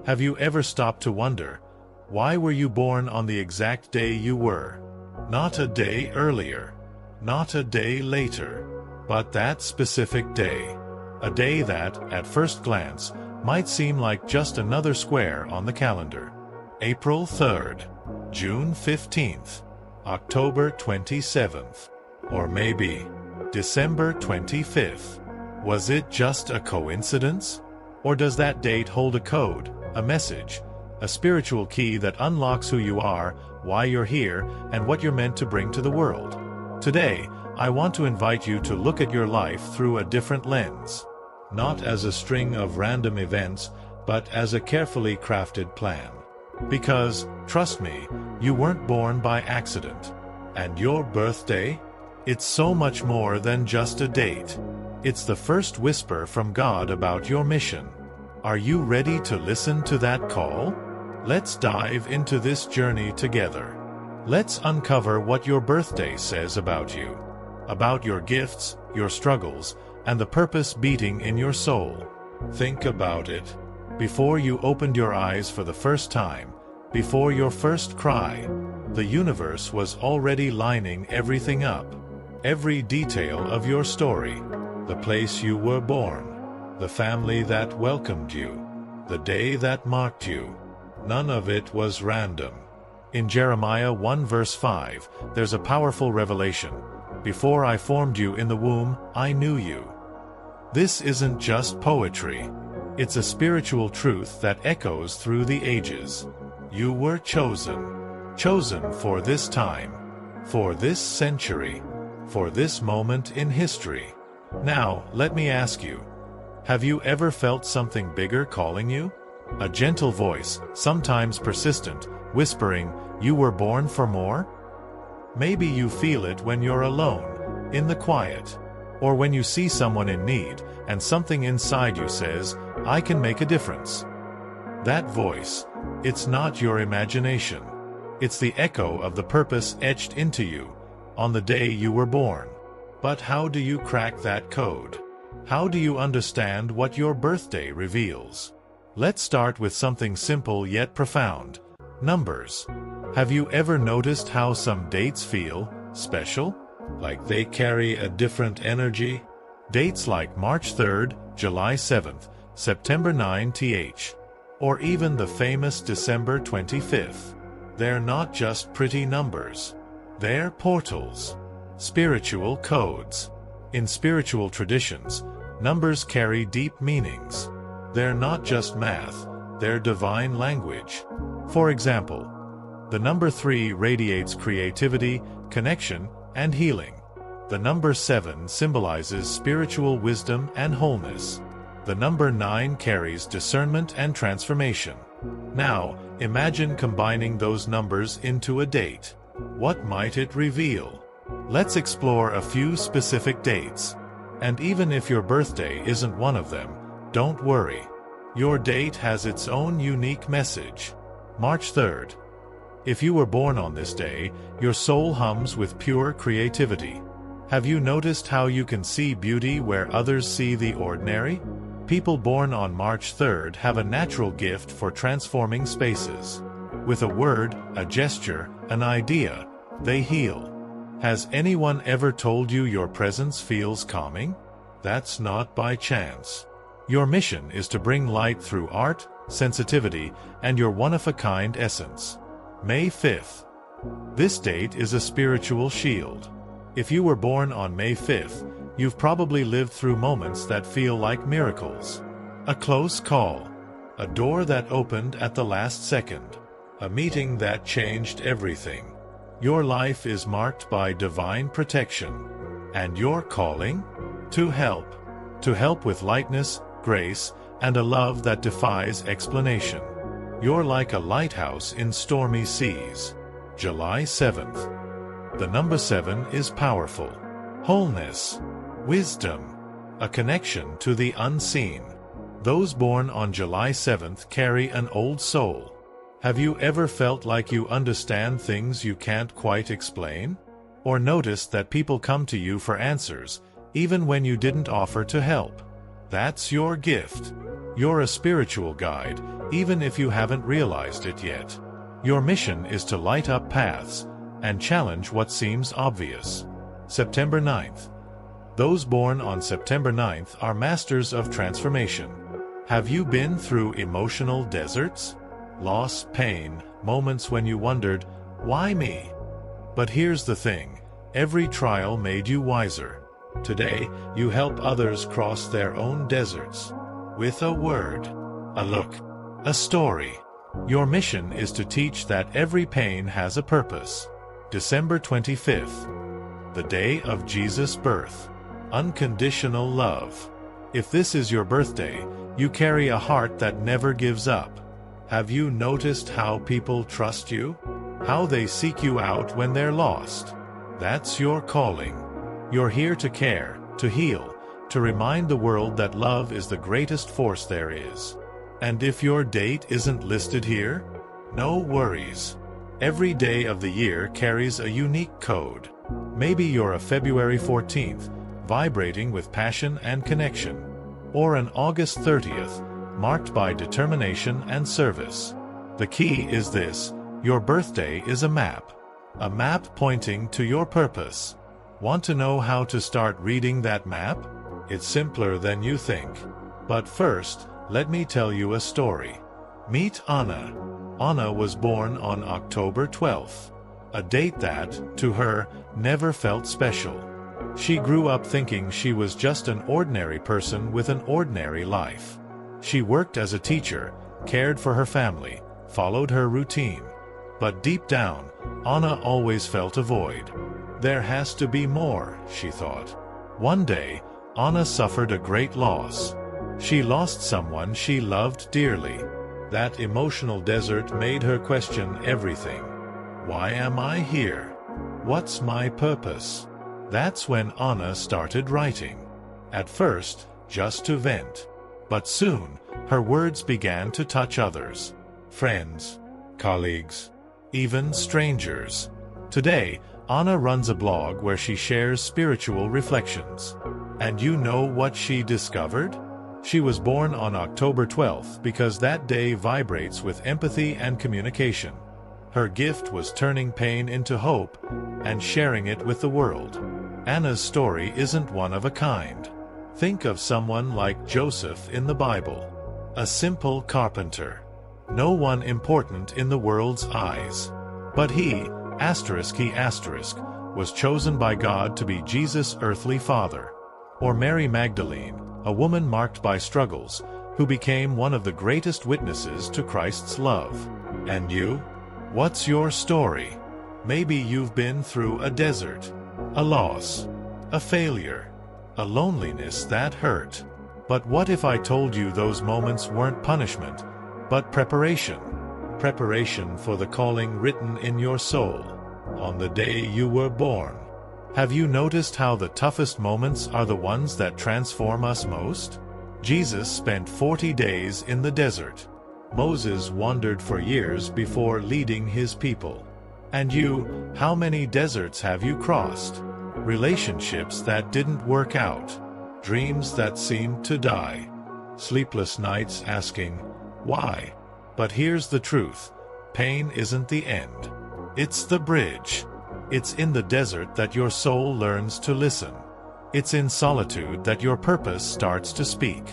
Have you ever stopped to wonder, why were you born on the exact day you were? Not a day earlier, not a day later, but that specific day. A day that, at first glance, might seem like just another square on the calendar. April 3rd, June 15th, October 27th, or maybe December 25th. Was it just a coincidence? Or does that date hold a code, a message, a spiritual key that unlocks who you are, why you're here, and what you're meant to bring to the world? Today, I want to invite you to look at your life through a different lens. Not as a string of random events, but as a carefully crafted plan. Because, trust me, you weren't born by accident. And your birthday? It's so much more than just a date. It's the first whisper from God about your mission. Are you ready to listen to that call? Let's dive into this journey together. Let's uncover what your birthday says about you, about your gifts, your struggles, and the purpose beating in your soul. Think about it. Before you opened your eyes for the first time, before your first cry, the universe was already lining everything up. Every detail of your story, the place you were born, the family that welcomed you, the day that marked you. None of it was random. In Jeremiah 1 verse 5, there's a powerful revelation. Before I formed you in the womb, I knew you. This isn't just poetry. It's a spiritual truth that echoes through the ages. You were chosen. Chosen for this time, for this century, for this moment in history. Now, let me ask you, have you ever felt something bigger calling you? A gentle voice, sometimes persistent, whispering, "You were born for more?" Maybe you feel it when you're alone, in the quiet, or when you see someone in need, and something inside you says, "I can make a difference." That voice, it's not your imagination. It's the echo of the purpose etched into you, on the day you were born. But how do you crack that code? How do you understand what your birthday reveals? Let's start with something simple yet profound. Numbers. Have you ever noticed how some dates feel special? Like they carry a different energy? Dates like March 3rd, July 7th, September 9th, or even the famous December 25th. They're not just pretty numbers. They're portals. Spiritual codes. In spiritual traditions, numbers carry deep meanings. They're not just math, they're divine language. For example, the number 3 radiates creativity, connection, and healing. The number 7 symbolizes spiritual wisdom and wholeness. The number 9 carries discernment and transformation. Now, imagine combining those numbers into a date. What might it reveal? Let's explore a few specific dates. And even if your birthday isn't one of them, don't worry. Your date has its own unique message. March 3rd. If you were born on this day, your soul hums with pure creativity. Have you noticed how you can see beauty where others see the ordinary? People born on March 3rd have a natural gift for transforming spaces. With a word, a gesture, an idea, they heal. Has anyone ever told you your presence feels calming? That's not by chance. Your mission is to bring light through art, sensitivity, and your one-of-a-kind essence. May 5th. This date is a spiritual shield. If you were born on May 5th, you've probably lived through moments that feel like miracles. A close call. A door that opened at the last second. A meeting that changed everything. Your life is marked by divine protection. And your calling? To help. To help with lightness, grace, and a love that defies explanation. You're like a lighthouse in stormy seas. July 7th. The number 7 is powerful. Wholeness. Wisdom. A connection to the unseen. Those born on July 7th carry an old soul. Have you ever felt like you understand things you can't quite explain? Or noticed that people come to you for answers, even when you didn't offer to help? That's your gift. You're a spiritual guide, even if you haven't realized it yet. Your mission is to light up paths and challenge what seems obvious. September 9th. Those born on September 9th are masters of transformation. Have you been through emotional deserts? Loss, pain, moments when you wondered, why me? But here's the thing, every trial made you wiser. Today, you help others cross their own deserts. With a word, a look, a story. Your mission is to teach that every pain has a purpose. December 25th. The day of Jesus' birth. Unconditional love. If this is your birthday, you carry a heart that never gives up. Have you noticed how people trust you? How they seek you out when they're lost? That's your calling. You're here to care, to heal, to remind the world that love is the greatest force there is. And if your date isn't listed here, no worries. Every day of the year carries a unique code. Maybe you're a February 14th, vibrating with passion and connection, or an August 30th, marked by determination and service. The key is this: your birthday is a map pointing to your purpose. Want to know how to start reading that map? It's simpler than you think. But first, let me tell you a story. Meet Anna. Anna was born on October 12th, a date that, to her, never felt special. She grew up thinking she was just an ordinary person with an ordinary life. She worked as a teacher, cared for her family, followed her routine. But deep down, Anna always felt a void. There has to be more, she thought. One day, Anna suffered a great loss. She lost someone she loved dearly. That emotional desert made her question everything. Why am I here? What's my purpose? That's when Anna started writing. At first, just to vent. But soon, her words began to touch others. Friends, colleagues, even strangers. Today, Anna runs a blog where she shares spiritual reflections. And you know what she discovered? She was born on October 12th because that day vibrates with empathy and communication. Her gift was turning pain into hope and sharing it with the world. Anna's story isn't one of a kind. Think of someone like Joseph in the Bible. A simple carpenter. No one important in the world's eyes. But he, was chosen by God to be Jesus' earthly father. Or Mary Magdalene, a woman marked by struggles, who became one of the greatest witnesses to Christ's love. And you? What's your story? Maybe you've been through a desert, a loss, a failure, a loneliness that hurt. But what if I told you those moments weren't punishment, but preparation? Preparation for the calling written in your soul, on the day you were born. Have you noticed how the toughest moments are the ones that transform us most? Jesus spent 40 days in the desert. Moses wandered for years before leading his people. And you, how many deserts have you crossed? Relationships that didn't work out, dreams that seemed to die, sleepless nights asking, why? But here's the truth, pain isn't the end. It's the bridge. It's in the desert that your soul learns to listen. It's in solitude that your purpose starts to speak.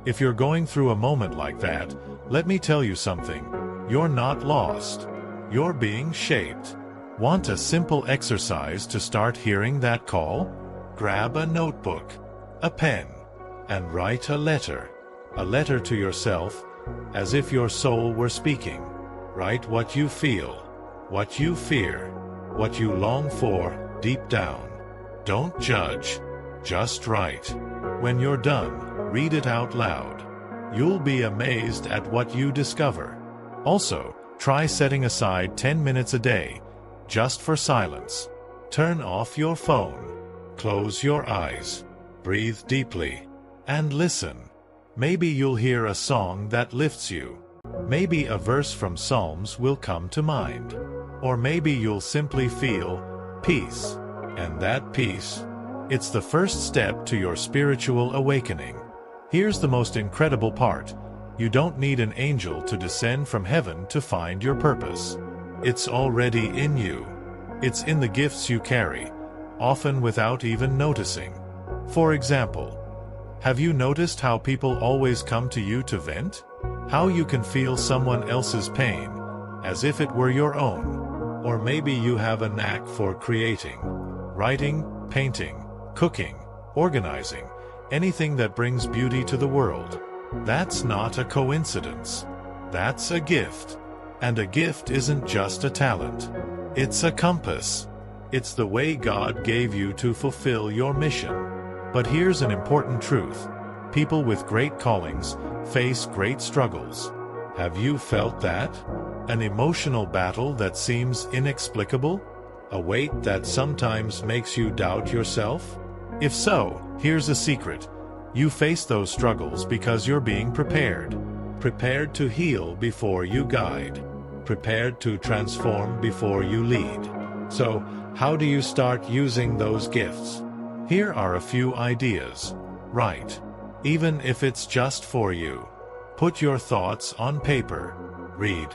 If you're going through a moment like that, let me tell you something. You're not lost. You're being shaped. Want a simple exercise to start hearing that call? Grab a notebook, a pen, and write a letter. A letter to yourself, as if your soul were speaking. Write what you feel, what you fear, what you long for deep down. Don't judge, just write. When you're done, read it out loud. You'll be amazed at what you discover. Also, try setting aside 10 minutes a day, just for silence. Turn off your phone. Close your eyes. Breathe deeply. And listen. Maybe you'll hear a song that lifts you. Maybe a verse from Psalms will come to mind. Or maybe you'll simply feel peace. And that peace, it's the first step to your spiritual awakening. Here's the most incredible part. You don't need an angel to descend from heaven to find your purpose. It's already in you. It's in the gifts you carry, often without even noticing. For example, have you noticed how people always come to you to vent? How you can feel someone else's pain, as if it were your own. Or maybe you have a knack for creating, writing, painting, cooking, organizing, anything that brings beauty to the world. That's not a coincidence. That's a gift. And a gift isn't just a talent. It's a compass. It's the way God gave you to fulfill your mission. But here's an important truth. People with great callings face great struggles. Have you felt that? An emotional battle that seems inexplicable? A weight that sometimes makes you doubt yourself? If so, here's a secret. You face those struggles because you're being prepared. Prepared to heal before you guide. Prepared to transform before you lead. So, how do you start using those gifts? Here are a few ideas. Write. Even if it's just for you. Put your thoughts on paper. Read.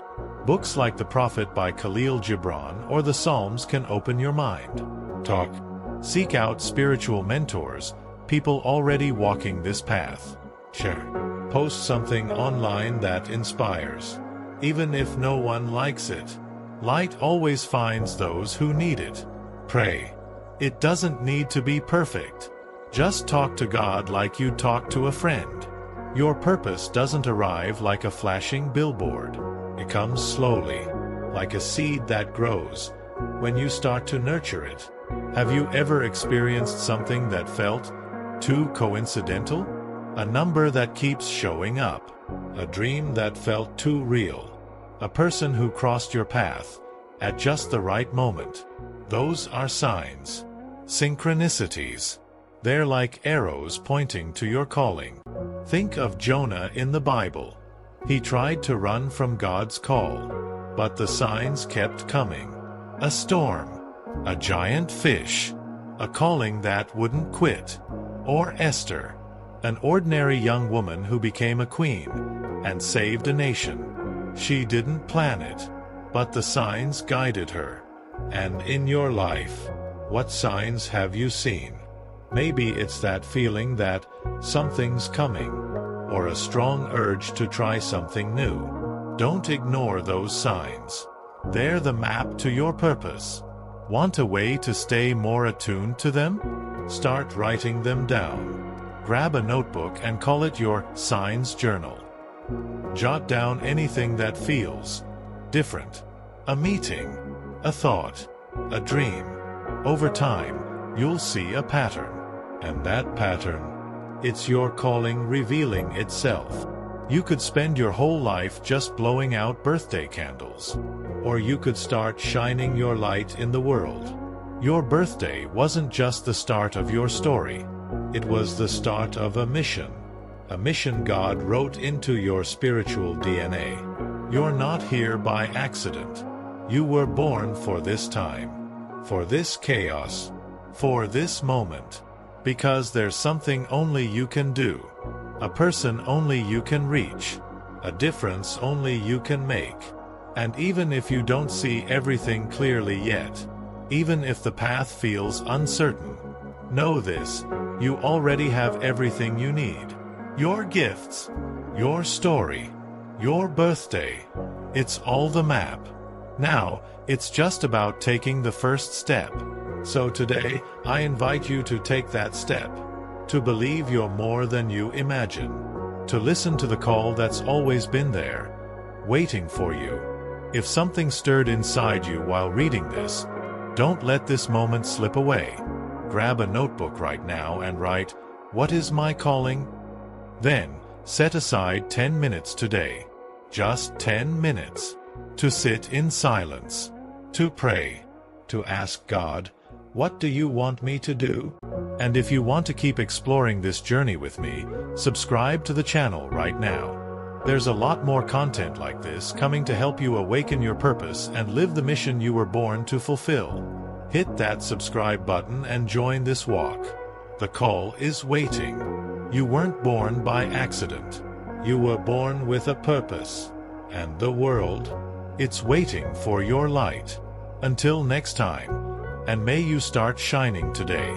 Books like The Prophet by Khalil Gibran or the Psalms can open your mind. Talk. Seek out spiritual mentors, people already walking this path. Share. Post something online that inspires. Even if no one likes it. Light always finds those who need it. Pray. It doesn't need to be perfect. Just talk to God like you talk to a friend. Your purpose doesn't arrive like a flashing billboard. It comes slowly, like a seed that grows, when you start to nurture it. Have you ever experienced something that felt too coincidental? A number that keeps showing up. A dream that felt too real. A person who crossed your path at just the right moment. Those are signs. Synchronicities. They're like arrows pointing to your calling. Think of Jonah in the Bible. He tried to run from God's call, but the signs kept coming. A storm, a giant fish, a calling that wouldn't quit. Or Esther, an ordinary young woman who became a queen and saved a nation. She didn't plan it, but the signs guided her. And in your life, what signs have you seen? Maybe it's that feeling that something's coming, or a strong urge to try something new. Don't ignore those signs. They're the map to your purpose. Want a way to stay more attuned to them? Start writing them down. Grab a notebook and call it your signs journal. Jot down anything that feels different. A meeting, a thought, a dream. Over time, you'll see a pattern. And that pattern, it's your calling revealing itself. You could spend your whole life just blowing out birthday candles. Or you could start shining your light in the world. Your birthday wasn't just the start of your story. It was the start of a mission. A mission God wrote into your spiritual DNA. You're not here by accident. You were born for this time. For this chaos. For this moment. Because there's something only you can do. A person only you can reach. A difference only you can make. And even if you don't see everything clearly yet, even if the path feels uncertain, know this, you already have everything you need. Your gifts, your story, your birthday, it's all the map. Now, it's just about taking the first step. So today, I invite you to take that step. To believe you're more than you imagine. To listen to the call that's always been there, waiting for you. If something stirred inside you while reading this, don't let this moment slip away. Grab a notebook right now and write, "What is my calling?" Then, set aside 10 minutes today. Just 10 minutes. To sit in silence. To pray. To ask God, "What do you want me to do?" And if you want to keep exploring this journey with me, subscribe to the channel right now. There's a lot more content like this coming to help you awaken your purpose and live the mission you were born to fulfill. Hit that subscribe button and join this walk. The call is waiting. You weren't born by accident. You were born with a purpose. And the world, it's waiting for your light. Until next time, and may you start shining today.